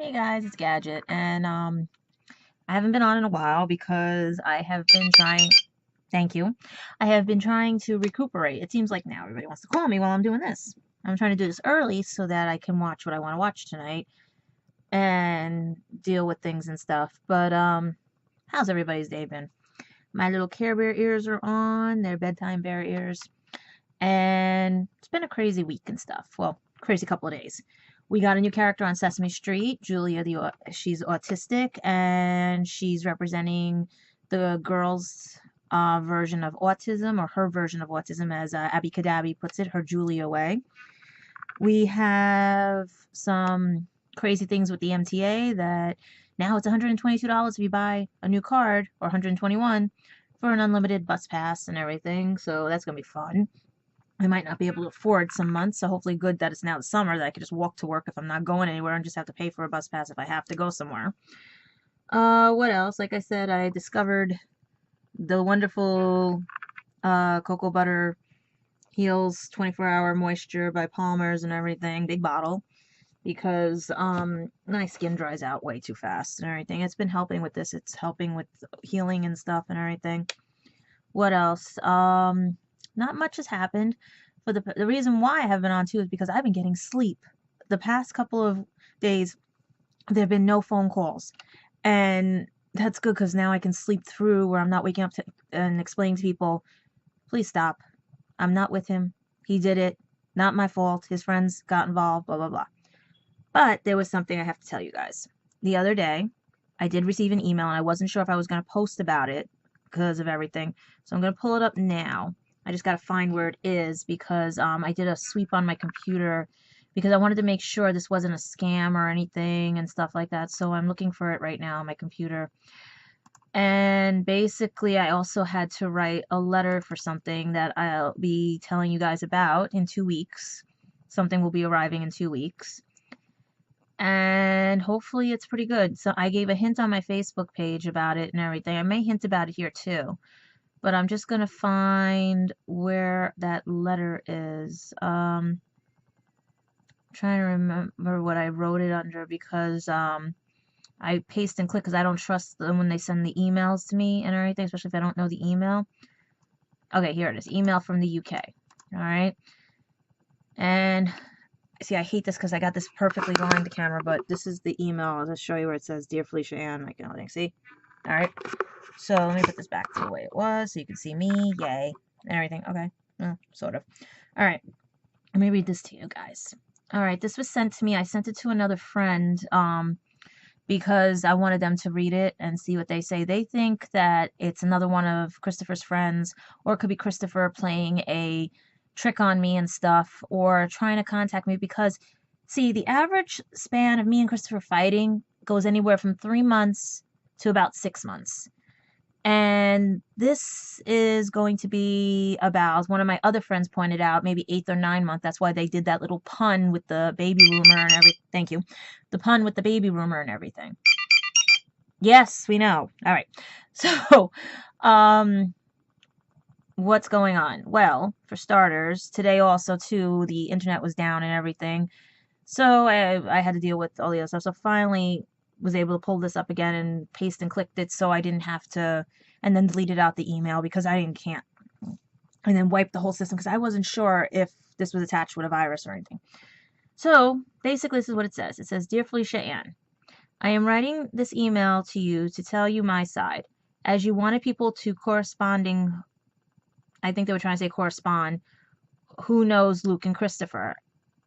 Hey guys, it's Gadget, and I haven't been on in a while because I have been trying. Thank you. I have been trying to recuperate. It seems like now everybody wants to call me while I'm doing this. I'm trying to do this early so that I can watch what I want to watch tonight and deal with things and stuff. But how's everybody's day been? My little Care Bear ears are on. They're bedtime bear ears. And it's been a crazy week and stuff. Well, crazy couple of days. We got a new character on Sesame Street, Julia. She's autistic and she's representing the girls' version of autism, or her version of autism, as Abby Kadabi puts it, her Julia way. We have some crazy things with the MTA that now it's $122 if you buy a new card, or 121 for an unlimited bus pass and everything. So that's gonna be fun. I might not be able to afford some months, so hopefully good that it's now the summer that I can just walk to work if I'm not going anywhere and just have to pay for a bus pass if I have to go somewhere. What else? Like I said, I discovered the wonderful cocoa butter heals 24-hour moisture by Palmer's and everything, big bottle, because my skin dries out way too fast and everything. It's been helping with this. It's helping with healing and stuff and everything. What else? Not much has happened. For the reason why I have been on too is because I've been getting sleep. The past couple of days, there have been no phone calls, and that's good because now I can sleep through where I'm not waking up and explaining to people, please stop. I'm not with him. He did it. Not my fault. His friends got involved. Blah blah blah. But there was something I have to tell you guys. The other day, I did receive an email, and I wasn't sure if I was going to post about it because of everything. So I'm going to pull it up now. I just got to find where it is because I did a sweep on my computer because I wanted to make sure this wasn't a scam or anything and stuff like that. So I'm looking for it right now on my computer. And basically, I also had to write a letter for something that I'll be telling you guys about in 2 weeks. Something will be arriving in 2 weeks. And hopefully it's pretty good. So I gave a hint on my Facebook page about it and everything. I may hint about it here too. But I'm just going to find where that letter is. Trying to remember what I wrote it under because I paste and click because I don't trust them when they send the emails to me and everything, especially if I don't know the email. Okay, here it is. Email from the UK. All right. And see, I hate this because I got this perfectly behind the camera, but this is the email. I'll just show you where it says, Dear Felicia Ann, like, see? All right. So let me put this back to the way it was so you can see me, yay, and everything. Okay, sort of. All right, let me read this to you guys. All right, this was sent to me. I sent it to another friend because I wanted them to read it and see what they say. They think that it's another one of Christopher's friends, or it could be Christopher playing a trick on me and stuff, or trying to contact me because, see, the average span of me and Christopher fighting goes anywhere from 3 months to about 6 months. And this is going to be about, as one of my other friends pointed out, maybe 8th or 9th month. That's why they did that little pun with the baby rumor and everything. Thank you. The pun with the baby rumor and everything. Yes, we know. All right. So, what's going on? Well, for starters, today also, too, the internet was down and everything. So I had to deal with all the other stuff. So finally was able to pull this up again and paste and clicked it so I didn't have to, and then deleted out the email because I can't, and then wiped the whole system because I wasn't sure if this was attached with a virus or anything. So basically this is what it says. It says, Dear Felicia Ann, I am writing this email to you to tell you my side. As you wanted people to I think they were trying to say correspond, who knows Luke and Christopher,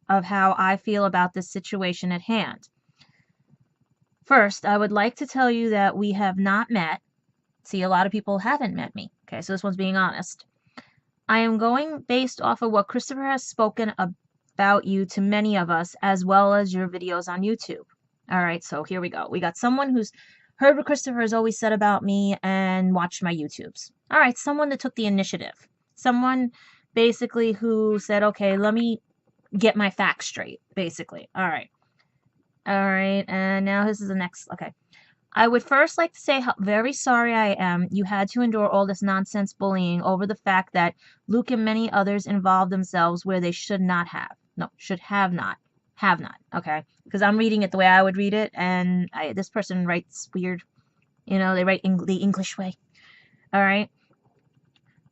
of how I feel about this situation at hand. First, I would like to tell you that we have not met. See, a lot of people haven't met me. Okay, so this one's being honest. I am going based off of what Christopher has spoken about you to many of us, as well as your videos on YouTube. All right, so here we go. We got someone who's heard what Christopher has always said about me and watched my YouTubes. All right, someone that took the initiative. Someone basically who said, okay, let me get my facts straight, basically. All right. All right, and now this is the next. Okay. I would first like to say how very sorry I am you had to endure all this nonsense bullying over the fact that Luke and many others involved themselves where they should not have. No, should have not. Have not, okay? Because I'm reading it the way I would read it, and this person writes weird. They write the English way. All right.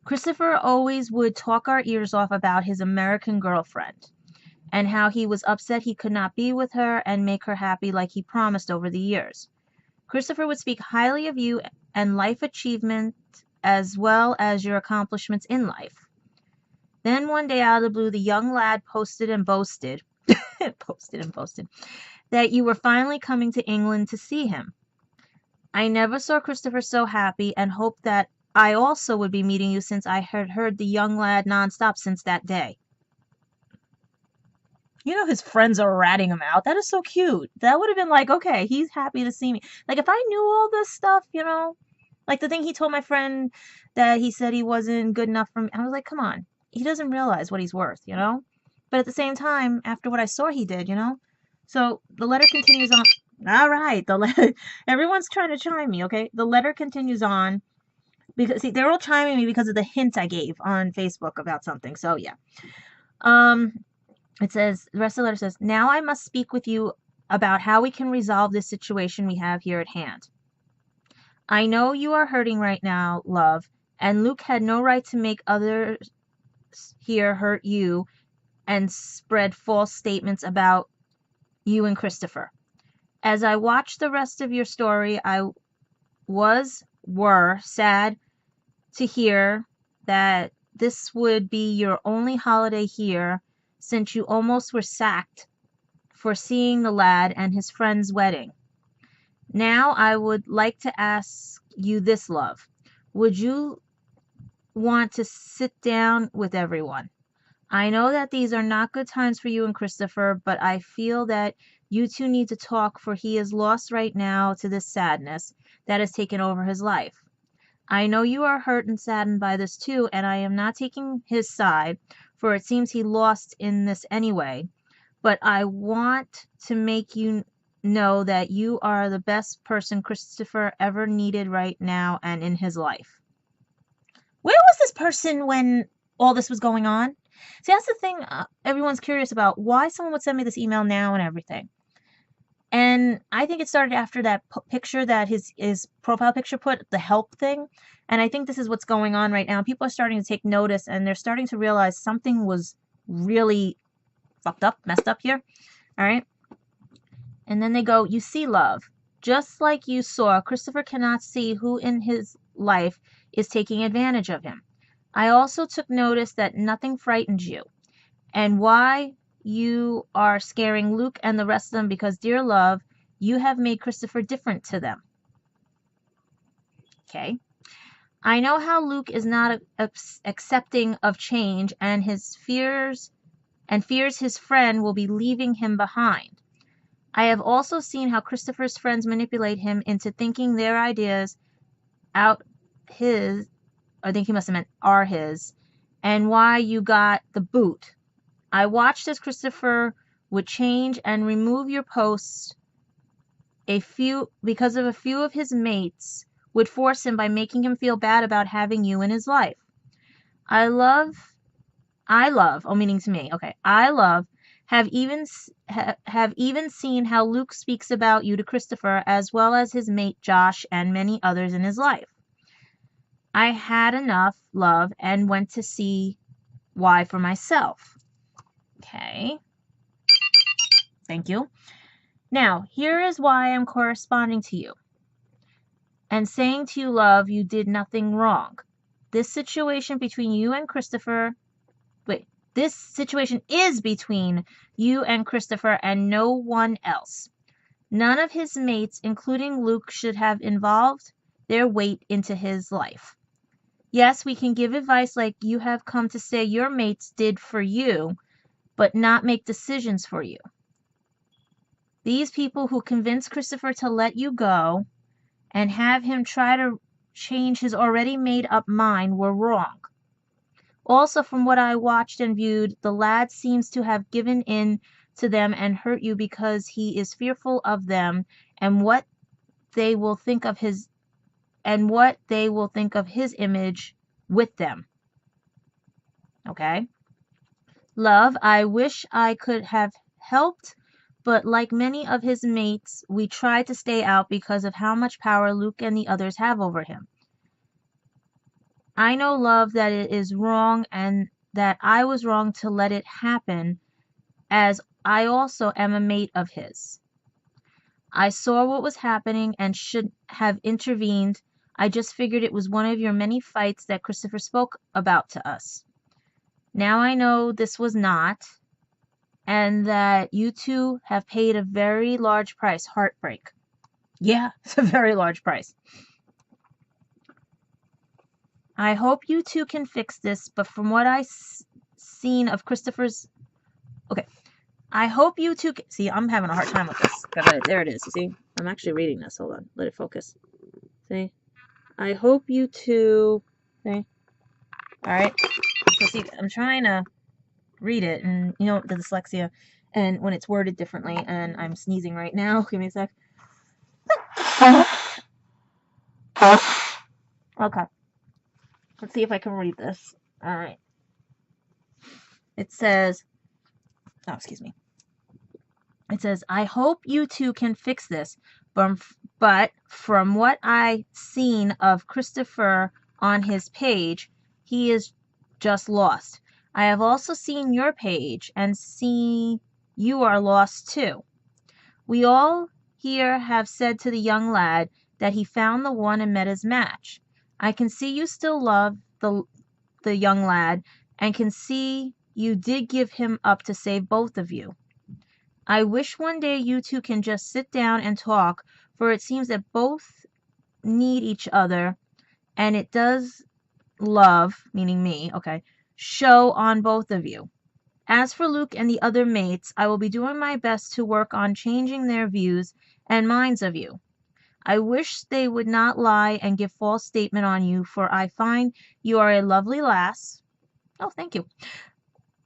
Christopher always would talk our ears off about his American girlfriend and how he was upset he could not be with her and make her happy like he promised over the years. Christopher would speak highly of you and life achievement as well as your accomplishments in life. Then one day out of the blue, the young lad posted and boasted, that you were finally coming to England to see him. I never saw Christopher so happy and hoped that I also would be meeting you since I had heard the young lad nonstop since that day. His friends are ratting him out. That is so cute. That would have been like, okay, he's happy to see me. Like, if I knew all this stuff, like the thing he told my friend that he said he wasn't good enough for me, I was like, come on. He doesn't realize what he's worth, But at the same time, after what I saw he did, So the letter continues on. All right, everyone's trying to chime me, okay? The letter continues on because, see, they're all chiming me because of the hint I gave on Facebook about something. So, yeah. It says, the rest of the letter says, now I must speak with you about how we can resolve this situation we have here at hand. I know you are hurting right now, love, and Luke had no right to make others here hurt you and spread false statements about you and Christopher. As I watched the rest of your story, I were sad to hear that this would be your only holiday here, since you almost were sacked for seeing the lad and his friend's wedding. Now I would like to ask you this, love. Would you want to sit down with everyone? I know that these are not good times for you and Christopher, but I feel that you two need to talk, for he is lost right now to this sadness that has taken over his life. I know you are hurt and saddened by this too, and I am not taking his side, for it seems he lost in this anyway, but I want to make you know that you are the best person Christopher ever needed right now and in his life. Where was this person when all this was going on? See, that's the thing everyone's curious about. Why someone would send me this email now and everything. And I think it started after that picture that his profile picture put, the help thing. And I think this is what's going on right now. People are starting to take notice, and they're starting to realize something was really fucked up, messed up here. All right. And then they go, you see, love, just like you saw, Christopher cannot see who in his life is taking advantage of him. I also took notice that nothing frightens you, and why you are scaring Luke and the rest of them, because, dear love, you have made Christopher different to them. Okay. I know how Luke is not accepting of change and fears his friend will be leaving him behind. I have also seen how Christopher's friends manipulate him into thinking their ideas out his, I think he must have meant are his, and why you got the boot. I watched as Christopher would change and remove your posts because of a few of his mates would force him by making him feel bad about having you in his life. I love, meaning to me, okay, have even seen how Luke speaks about you to Christopher, as well as his mate Josh and many others in his life. I had enough, love, and went to see why for myself. Okay. Thank you. Now, here is why I'm corresponding to you and saying to you, love, you did nothing wrong. This situation between you and Christopher, this situation is between you and Christopher and no one else. None of his mates, including Luke, should have involved their weight into his life. Yes, we can give advice like you have come to say your mates did for you, but not make decisions for you. These people who convinced Christopher to let you go and have him try to change his already made up mind were wrong. Also, from what I watched and viewed, the lad seems to have given in to them and hurt you because he is fearful of them and what they will think of his image with them. Okay? Love, I wish I could have helped but like many of his mates, we try to stay out because of how much power Luke and the others have over him. I know, love, that it is wrong and that I was wrong to let it happen, as I also am a mate of his. I saw what was happening and should have intervened. I just figured it was one of your many fights that Christopher spoke about to us. Now I know this was not, and that you two have paid a very large price. Heartbreak. Yeah, it's a very large price. I hope you two can fix this, but from what I've seen of Christopher's... Okay. I hope you two can... See, I'm having a hard time with this. There it is. You see? I'm actually reading this. Hold on. Let it focus. See? I hope you two... See? Alright? So see, I'm trying to read it, and you know, the dyslexia, and when it's worded differently, and I'm sneezing right now. Give me a sec. Okay. Let's see if I can read this. Alright. It says... Oh, excuse me. It says, I hope you two can fix this, but from what I've seen of Christopher on his page, he is just lost. I have also seen your page and see you are lost too. We all here have said to the young lad that he found the one and met his match. I can see you still love the young lad and can see you did give him up to save both of you. I wish one day you two can just sit down and talk, for it seems that both need each other, and it does love, meaning me, okay, show on both of you. As for Luke and the other mates, I will be doing my best to work on changing their views and minds of you. I wish they would not lie and give false statement on you, for I find you are a lovely lass. Oh, thank you.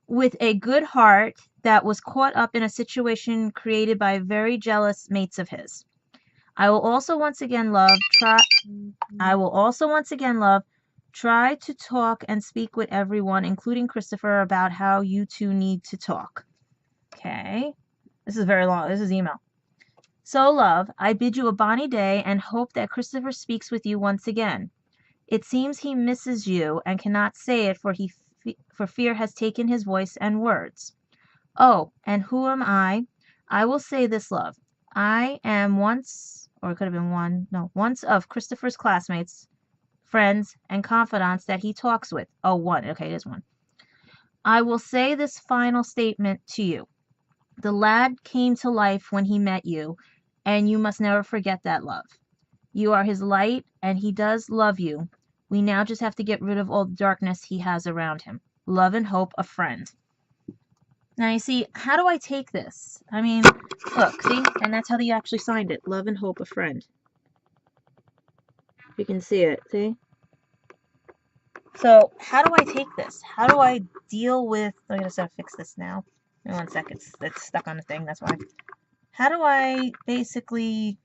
With a good heart that was caught up in a situation created by very jealous mates of his. I will also once again love try to talk and speak with everyone, including Christopher, about how you two need to talk. Okay. This is very long. This is email. So, love, I bid you a bonny day and hope that Christopher speaks with you once again. It seems he misses you and cannot say it, for fear has taken his voice and words. Oh, and who am I? I will say this, love. I am once, or it could have been once of Christopher's classmates, friends, and confidants that he talks with. Oh, one. Okay, it is one. I will say this final statement to you. The lad came to life when he met you, and you must never forget that, love. You are his light, and he does love you. We now just have to get rid of all the darkness he has around him. Love and hope, a friend. Now, you see, how do I take this? I mean, look, see? And that's how they actually signed it. Love and hope, a friend. You can see it, see? So, how do I take this? How do I deal with... I'm going to fix this now. In 1 second. It's stuck on the thing, that's why. How do I basically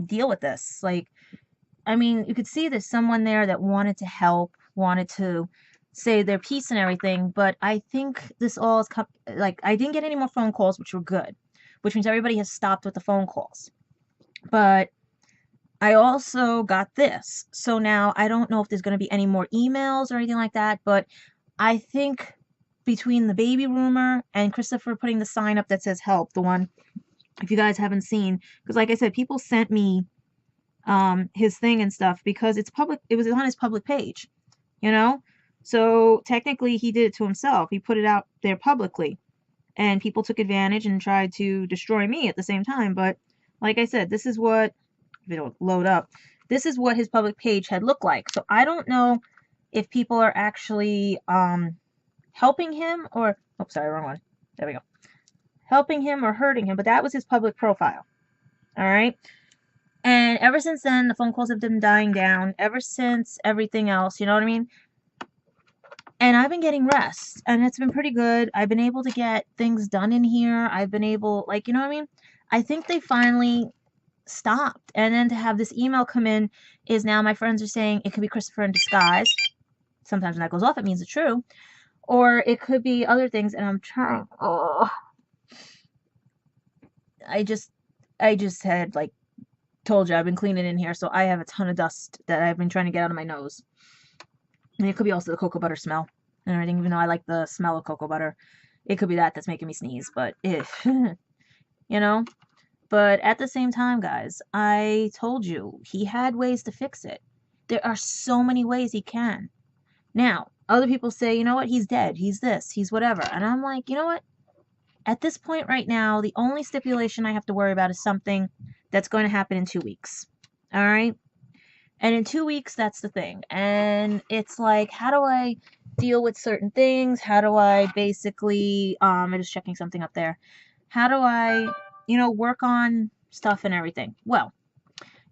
deal with this? Like, I mean, you could see there's someone there that wanted to help, wanted to say their piece and everything, but I think this all is like, I didn't get any more phone calls, which were good, which means everybody has stopped with the phone calls. But I also got this, so now I don't know if there's going to be any more emails or anything like that, but I think between the baby rumor and Christopher putting the sign up that says help, the one, if you guys haven't seen, because like I said, people sent me his thing and stuff because it's public. It was on his public page, you know. So technically, he did it to himself. He put it out there publicly, and people took advantage and tried to destroy me at the same time. But like I said, this is what, if it'll load up, this is what his public page had looked like. So I don't know if people are actually helping him or, oh, sorry, wrong one. There we go. Helping him or hurting him, but that was his public profile. All right. And ever since then, the phone calls have been dying down. Ever since everything else, you know what I mean? And I've been getting rest, and it's been pretty good. I've been able to get things done in here. I've been able, like, you know what I mean? I think they finally stopped. And then to have this email come in is now my friends are saying it could be Christopher in disguise. Sometimes when that goes off, it means it's true. Or it could be other things, and I'm trying. Oh. I just I just had like told you I've been cleaning in here, so I have a ton of dust that I've been trying to get out of my nose. And it could be also the cocoa butter smell and everything, even though I like the smell of cocoa butter. It could be that that's making me sneeze, but if, you know? But at the same time, guys, I told you he had ways to fix it. There are so many ways he can. Now, other people say, you know what, he's dead, he's this, he's whatever. And I'm like, you know what? At this point right now, the only stipulation I have to worry about is something that's going to happen in 2 weeks. All right? And in 2 weeks, that's the thing. And it's like, how do I deal with certain things? How do I basically, I'm just checking something up there. How do I, work on stuff and everything? Well,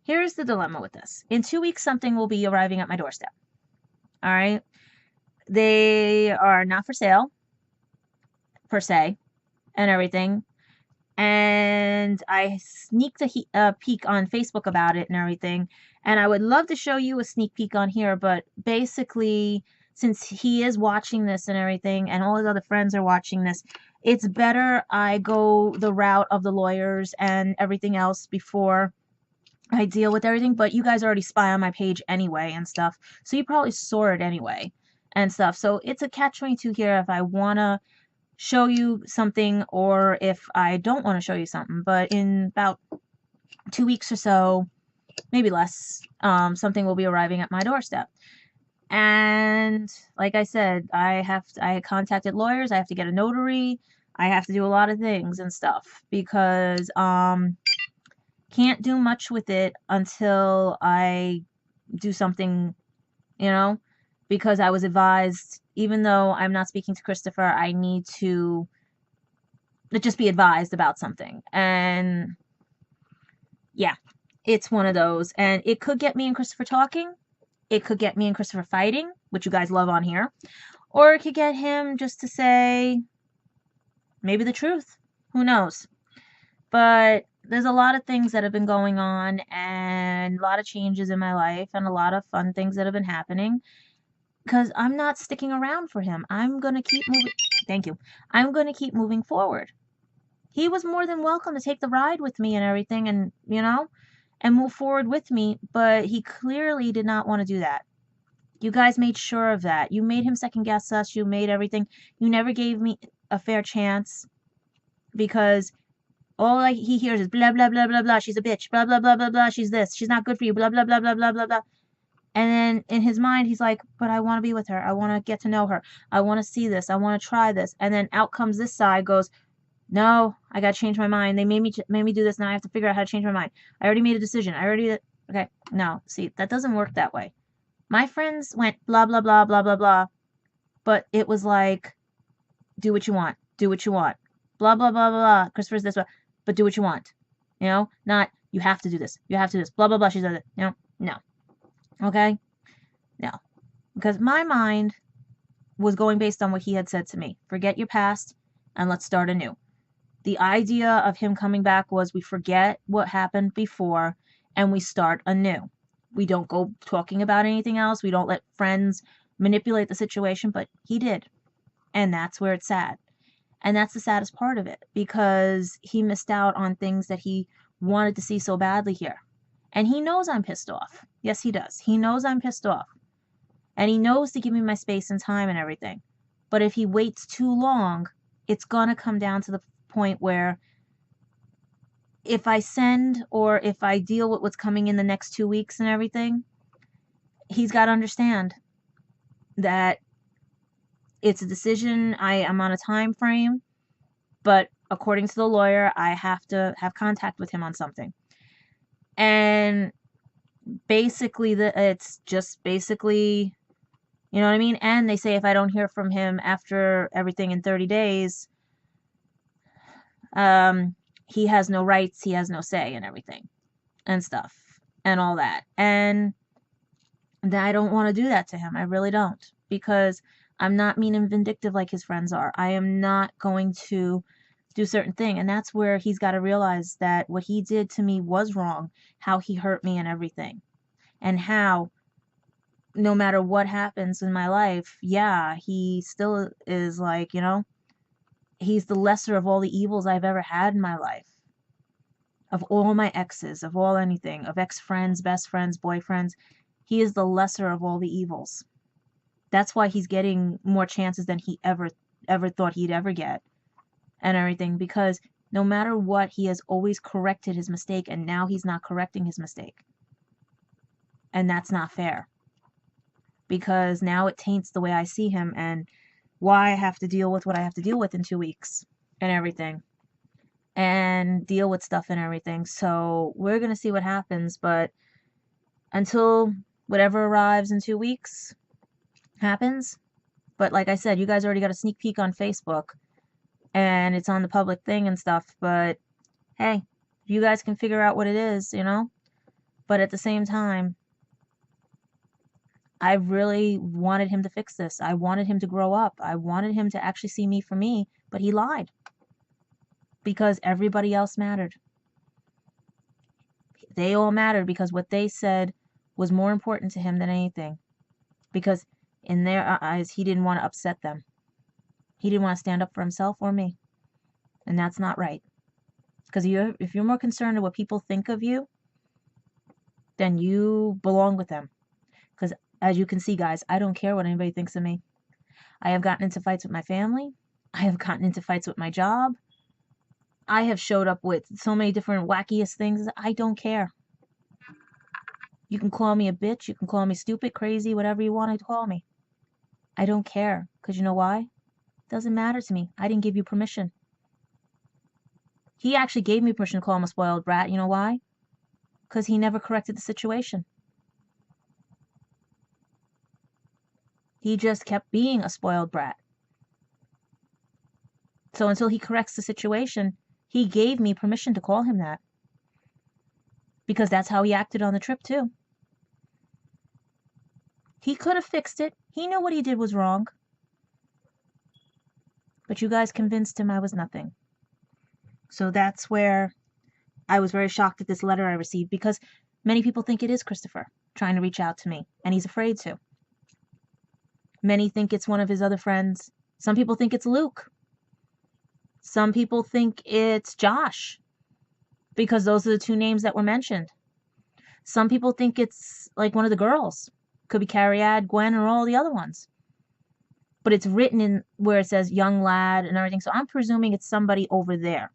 here's the dilemma with this. In 2 weeks, something will be arriving at my doorstep. All right? They are not for sale, per se, and everything. And I sneaked a peek on Facebook about it and everything. And I would love to show you a sneak peek on here, but basically, since he is watching this and everything, and all his other friends are watching this, it's better I go the route of the lawyers and everything else before I deal with everything. But you guys already spy on my page anyway and stuff, so you probably saw it anyway and stuff. So it's a catch-22 here if I want to show you something or if I don't want to show you something. But in about 2 weeks or so, maybe less, something will be arriving at my doorstep. And like I said, I contacted lawyers, I have to get a notary, I have to do a lot of things and stuff because can't do much with it until I do something, because I was advised, even though I'm not speaking to Christopher, I need to just be advised about something. And yeah, it's one of those. And it could get me and Christopher talking. It could get me and Christopher fighting, which you guys love on here. Or it could get him just to say maybe the truth. Who knows? But there's a lot of things that have been going on and a lot of changes in my life and a lot of fun things that have been happening. Because I'm not sticking around for him. I'm going to keep moving. Thank you. I'm going to keep moving forward. He was more than welcome to take the ride with me and everything and, and move forward with me. But he clearly did not want to do that. You guys made sure of that. You made him second guess us. You made everything. You never gave me a fair chance because all he hears is blah, blah, blah, blah, blah. She's a bitch. Blah, blah, blah, blah, blah. She's this. She's not good for you. Blah, blah, blah, blah, blah, blah, blah. And then in his mind, he's like, but I want to be with her. I want to get to know her. I want to see this. I want to try this. And then out comes this side goes, no, I got to change my mind. They made me do this. Now I have to figure out how to change my mind. I already made a decision. Okay. No, see, that doesn't work that way. My friends went blah, blah, blah, blah, blah, blah. But it was like, do what you want. Do what you want. Blah, blah, blah, blah, blah. Christopher's this, but do what you want. Not, you have to do this. You have to do this. Blah, blah, blah. She's it. No. Okay? No. Because my mind was going based on what he had said to me. Forget your past and let's start anew. The idea of him coming back was we forget what happened before and we start anew. We don't go talking about anything else. We don't let friends manipulate the situation, but he did. And that's where it's sad. And that's the saddest part of it because he missed out on things that he wanted to see so badly here. And he knows I'm pissed off. Yes, he does. He knows I'm pissed off. And he knows to give me my space and time and everything. But if he waits too long, it's going to come down to the point where if I send or if I deal with what's coming in the next 2 weeks and everything, he's got to understand that it's a decision. I am on a time frame, but according to the lawyer, I have to have contact with him on something. And basically, it's just basically, you know what I mean? And they say if I don't hear from him after everything in 30 days, he has no rights, he has no say and everything and stuff and all that. And I don't want to do that to him. I really don't, because I'm not mean and vindictive like his friends are. I am not going to do certain thing. And that's where he's got to realize that what he did to me was wrong, how he hurt me and everything. And how no matter what happens in my life, yeah, he still is like, he's the lesser of all the evils I've ever had in my life. Of all my exes, of all anything, of ex-friends, best friends, boyfriends, he is the lesser of all the evils. That's why he's getting more chances than he ever thought he'd ever get and everything, because no matter what, he has always corrected his mistake, and now he's not correcting his mistake. And that's not fair, because now it taints the way I see him and why I have to deal with what I have to deal with in 2 weeks and everything, and deal with stuff and everything. So we're going to see what happens, but until whatever arrives in 2 weeks happens. But like I said, you guys already got a sneak peek on Facebook, and it's on the public thing and stuff, but hey, you guys can figure out what it is, you know? But at the same time, I really wanted him to fix this. I wanted him to grow up. I wanted him to actually see me for me, but he lied. Because everybody else mattered. They all mattered because what they said was more important to him than anything. Because in their eyes, he didn't want to upset them. He didn't want to stand up for himself or me. And that's not right. Because if you're more concerned with what people think of you, then you belong with them. Because as you can see, guys, I don't care what anybody thinks of me. I have gotten into fights with my family. I have gotten into fights with my job. I have showed up with so many different wackiest things. I don't care. You can call me a bitch. You can call me stupid, crazy, whatever you want to call me. I don't care. Because you know why? It doesn't matter to me. I didn't give you permission. He actually gave me permission to call him a spoiled brat. You know why? Because he never corrected the situation. He just kept being a spoiled brat. So until he corrects the situation, he gave me permission to call him that. Because that's how he acted on the trip, too. He could have fixed it. He knew what he did was wrong. But you guys convinced him I was nothing. So that's where I was very shocked at this letter I received, because many people think it is Christopher trying to reach out to me, and he's afraid to. Many think it's one of his other friends. Some people think it's Luke. Some people think it's Josh, because those are the two names that were mentioned. Some people think it's like one of the girls. Could be Carrie, Gwen, or all the other ones. But it's written in where it says young lad and everything. So I'm presuming it's somebody over there.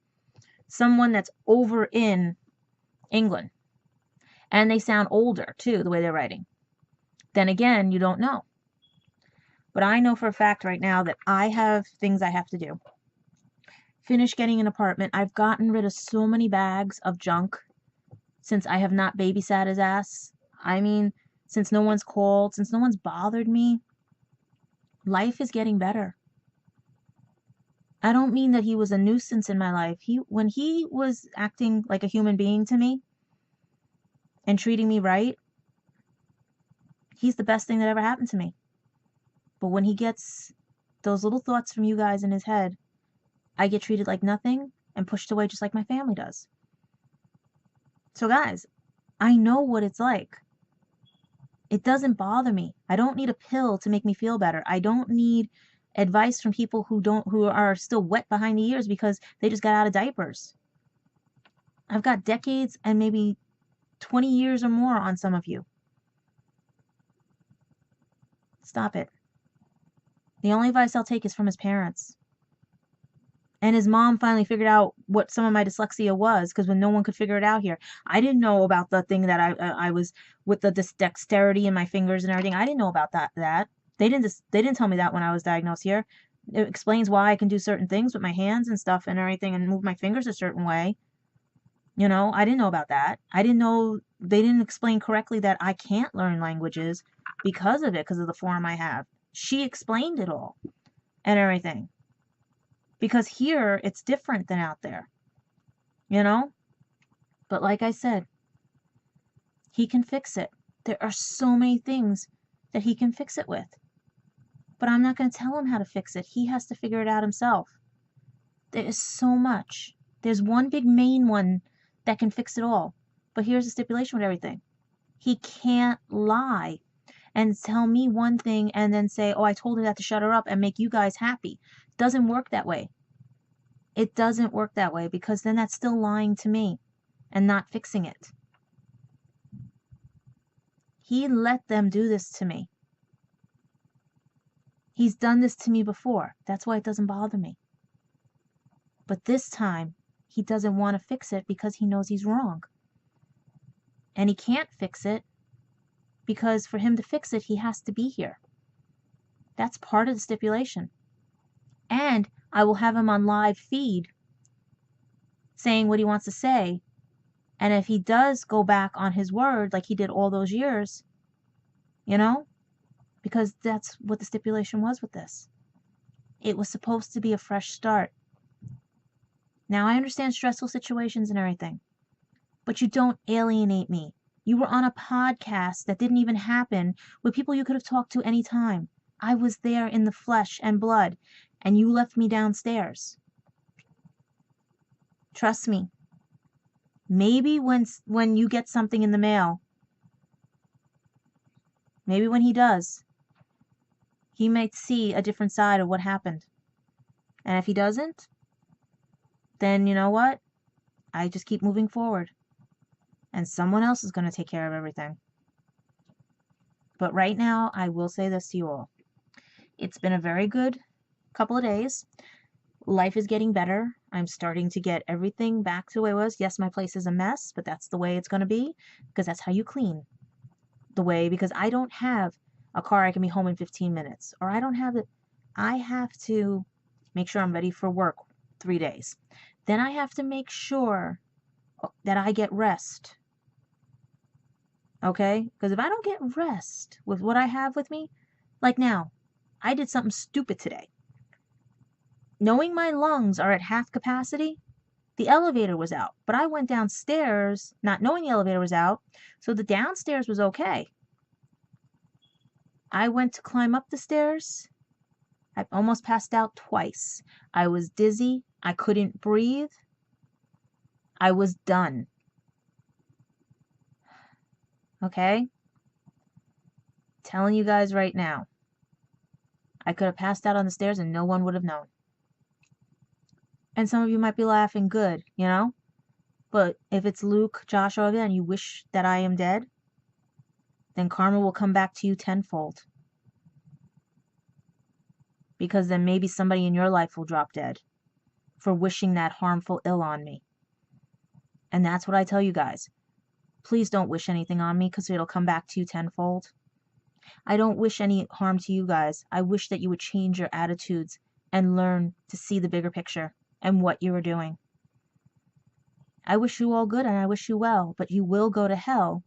Someone that's over in England. And they sound older, too, the way they're writing. Then again, you don't know. But I know for a fact right now that I have things I have to do. Finish getting an apartment. I've gotten rid of so many bags of junk since I have not babysat his ass. I mean, since no one's called, since no one's bothered me. Life is getting better. I don't mean that he was a nuisance in my life. When he was acting like a human being to me and treating me right, he's the best thing that ever happened to me. But when he gets those little thoughts from you guys in his head, I get treated like nothing and pushed away just like my family does. So guys, I know what it's like. It doesn't bother me. I don't need a pill to make me feel better. I don't need advice from people who are still wet behind the ears because they just got out of diapers. I've got decades and maybe 20 years or more on some of you. Stop it. The only advice I'll take is from his parents. And his mom finally figured out what some of my dyslexia was, because when no one could figure it out here. I didn't know about the thing that I was with the dexterity in my fingers and everything. I didn't know about that. They didn't tell me that when I was diagnosed here. It explains why I can do certain things with my hands and stuff and everything and move my fingers a certain way. You know, I didn't know about that. I didn't know, they didn't explain correctly that I can't learn languages because of it, because of the form I have. She explained it all and everything. Because here, it's different than out there. You know? But like I said, he can fix it. There are so many things that he can fix it with. But I'm not going to tell him how to fix it. He has to figure it out himself. There is so much. There's one big main one that can fix it all. But here's the stipulation with everything. He can't lie and tell me one thing and then say, oh, I told her that to shut her up and make you guys happy. It doesn't work that way. It doesn't work that way, because then that's still lying to me. and not fixing it. He let them do this to me. He's done this to me before. That's why it doesn't bother me. But this time, he doesn't want to fix it because he knows he's wrong. And he can't fix it because for him to fix it, he has to be here. That's part of the stipulation. And I will have him on live feed saying what he wants to say. And if he does go back on his word like he did all those years, because that's what the stipulation was with this. It was supposed to be a fresh start. Now, I understand stressful situations and everything, but you don't alienate me. You were on a podcast that didn't even happen with people you could have talked to any time. I was there in the flesh and blood, and you left me downstairs. Trust me. Maybe when you get something in the mail, maybe when he does, he might see a different side of what happened. And if he doesn't, then you know what? I just keep moving forward. And someone else is going to take care of everything. But right now, I will say this to you all. It's been a very good couple of days. Life is getting better. I'm starting to get everything back to the way it was. Yes, my place is a mess, but that's the way it's going to be because that's how you clean. Because I don't have a car I can be home in 15 minutes. Or I don't have it. I have to make sure I'm ready for work 3 days. Then I have to make sure that I get rest. Okay? Because if I don't get rest with what I have with me, like now, I did something stupid today. Knowing my lungs are at half capacity, the elevator was out. But I went downstairs not knowing the elevator was out, so the downstairs was okay. I went to climb up the stairs. I almost passed out twice. I was dizzy. I couldn't breathe. I was done. Okay? Telling you guys right now. I could have passed out on the stairs and no one would have known. And some of you might be laughing good, But if it's Luke, Joshua, and you wish that I am dead, then karma will come back to you tenfold. Because then maybe somebody in your life will drop dead for wishing that harmful ill on me. And that's what I tell you guys. Please don't wish anything on me because it'll come back to you tenfold. I don't wish any harm to you guys. I wish that you would change your attitudes and learn to see the bigger picture and what you are doing. I wish you all good and I wish you well, but you will go to hell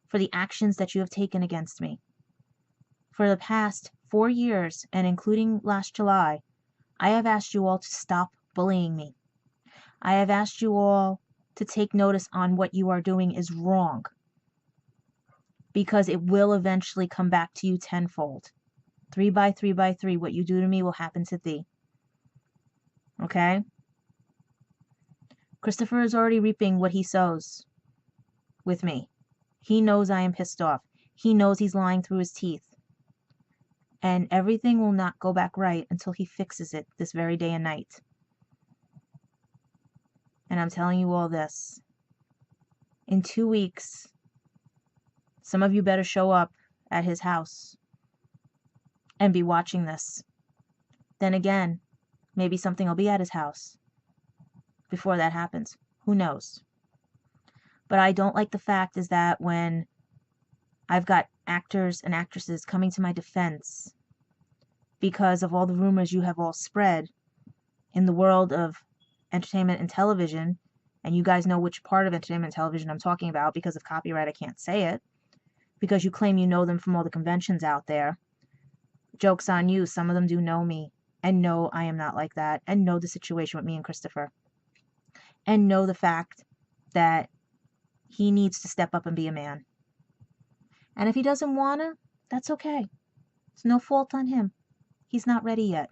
for the actions that you have taken against me. For the past 4 years, and including last July, I have asked you all to stop bullying me. I have asked you all to take notice on what you are doing is wrong. Because it will eventually come back to you tenfold. 3 by 3 by 3, what you do to me will happen to thee. Okay? Christopher is already reaping what he sows with me. He knows I am pissed off. He knows he's lying through his teeth. And everything will not go back right until he fixes it this very day and night. And I'm telling you all this. In 2 weeks, some of you better show up at his house and be watching this. Then again, maybe something will be at his house before that happens. Who knows? But I don't like the fact is that when I've got actors and actresses coming to my defense because of all the rumors you have all spread in the world of entertainment and television, and you guys know which part of entertainment and television I'm talking about because of copyright I can't say it, because you claim you know them from all the conventions out there. Joke's on you, some of them do know me and know I am not like that and know the situation with me and Christopher and know the fact that he needs to step up and be a man. And if he doesn't wanna, that's okay. It's no fault on him. He's not ready yet.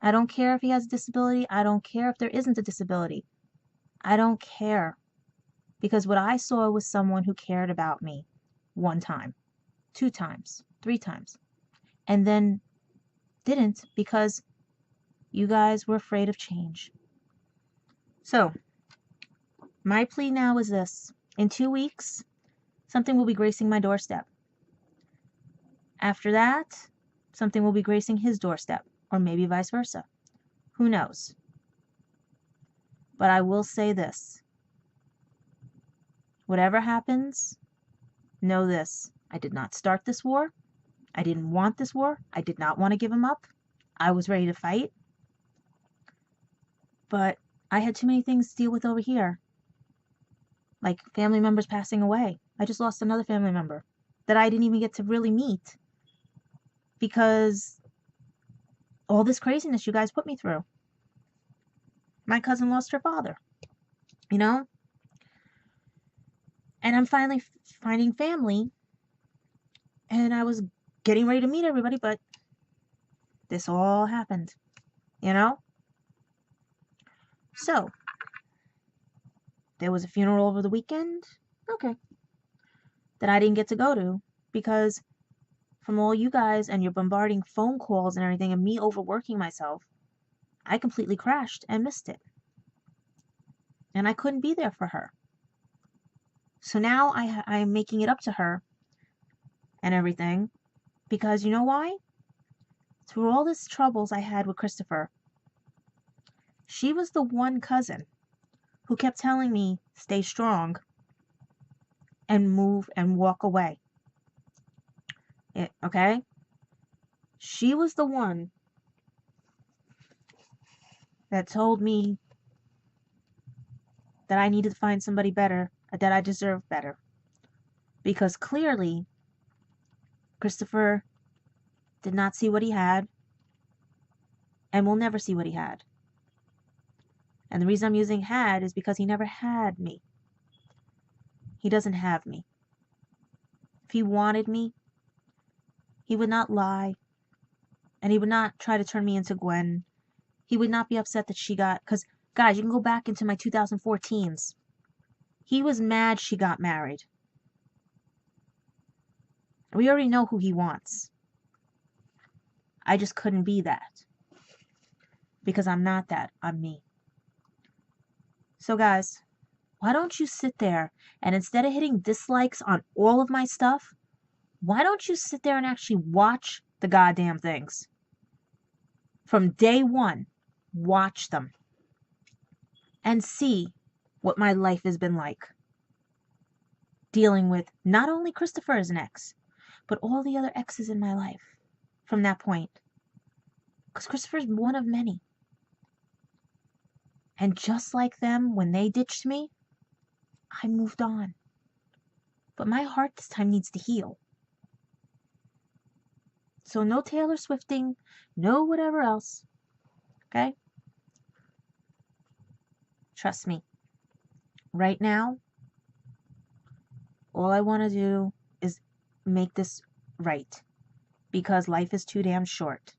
I don't care if he has a disability. I don't care if there isn't a disability. I don't care. Because what I saw was someone who cared about me 1 time, 2 times, 3 times, and then didn't because you guys were afraid of change. So, My plea now is this. In 2 weeks, something will be gracing my doorstep. After that, something will be gracing his doorstep, or maybe vice versa. Who knows? But I will say this. Whatever happens, know this. I did not start this war. I didn't want this war. I did not want to give him up. I was ready to fight. But I had too many things to deal with over here. Like family members passing away. I just lost another family member that I didn't even get to really meet because all this craziness you guys put me through. My cousin lost her father, you know? And I'm finally finding family, and I was getting ready to meet everybody, but this all happened, you know? So, there was a funeral over the weekend, okay, that I didn't get to go to because from all you guys and your bombarding phone calls and everything and me overworking myself, I completely crashed and missed it. And I couldn't be there for her. So now I'm making it up to her and everything because you know why? Through all this troubles I had with Christopher, she was the one cousin who kept telling me, stay strong and move and walk away. Okay? She was the one that told me that I needed to find somebody better, that I deserved better. Because clearly, Christopher did not see what he had and will never see what he had. And the reason I'm using had is because he never had me. He doesn't have me. If he wanted me, he would not lie. And he would not try to turn me into Gwen. He would not be upset that she got... Because, guys, you can go back into my 2014s. He was mad she got married. We already know who he wants. I just couldn't be that. Because I'm not that. I'm me. So, guys, why don't you sit there and instead of hitting dislikes on all of my stuff, why don't you sit there and actually watch the goddamn things? From day one, watch them. And see what my life has been like. Dealing with not only Christopher as an ex, but all the other exes in my life from that point. Because Christopher's one of many. And just like them, when they ditched me, I moved on. But my heart this time needs to heal. So no Taylor Swifting, no whatever else. Okay? Trust me. Right now, all I want to do is make this right. Because life is too damn short.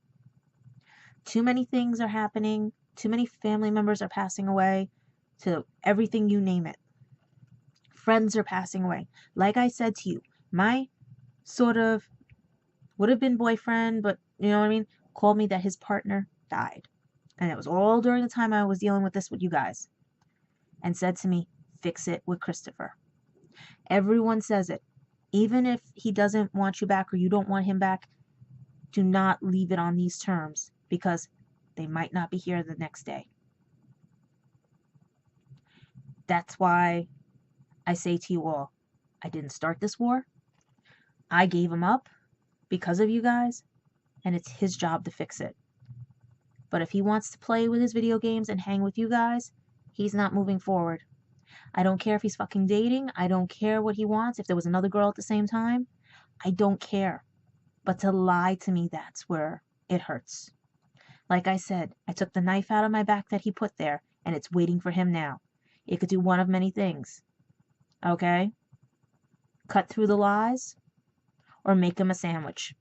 Too many things are happening. Too many family members are passing away. To everything, you name it. Friends are passing away. Like I said to you, my sort of would have been boyfriend, but you know what I mean, called me that his partner died. And it was all during the time I was dealing with this with you guys. And said to me, fix it with Christopher. Everyone says it. Even if he doesn't want you back or you don't want him back, do not leave it on these terms because they might not be here the next day. That's why I say to you all, I didn't start this war. I gave him up because of you guys, and it's his job to fix it. But if he wants to play with his video games and hang with you guys, he's not moving forward. I don't care if he's fucking dating. I don't care what he wants. If there was another girl at the same time, I don't care. But to lie to me, that's where it hurts. Like I said, I took the knife out of my back that he put there, and it's waiting for him now. It could do one of many things. Okay? Cut through the lies, or make him a sandwich.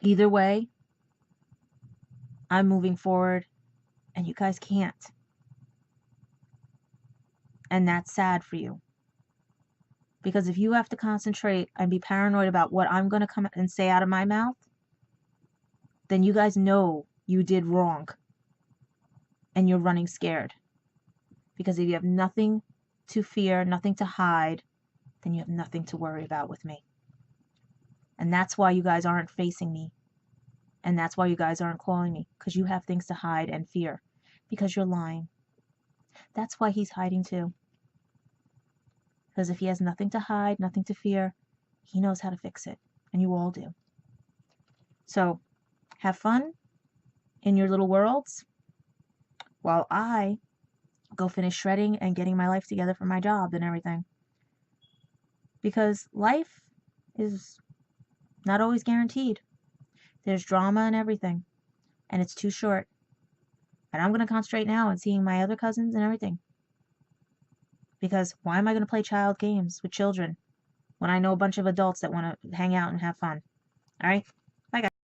Either way, I'm moving forward, and you guys can't. And that's sad for you. Because if you have to concentrate and be paranoid about what I'm going to come and say out of my mouth, then you guys know you did wrong. And you're running scared. Because if you have nothing to fear, nothing to hide, then you have nothing to worry about with me. And that's why you guys aren't facing me. And that's why you guys aren't calling me, because you have things to hide and fear, because you're lying. That's why he's hiding too. Because if he has nothing to hide, nothing to fear, he knows how to fix it. And you all do. So have fun in your little worlds while I go finish shredding and getting my life together for my job and everything. Because life is not always guaranteed. There's drama and everything. And it's too short. And I'm going to concentrate now on seeing my other cousins and everything. Because why am I going to play child games with children when I know a bunch of adults that want to hang out and have fun? All right? Bye, guys.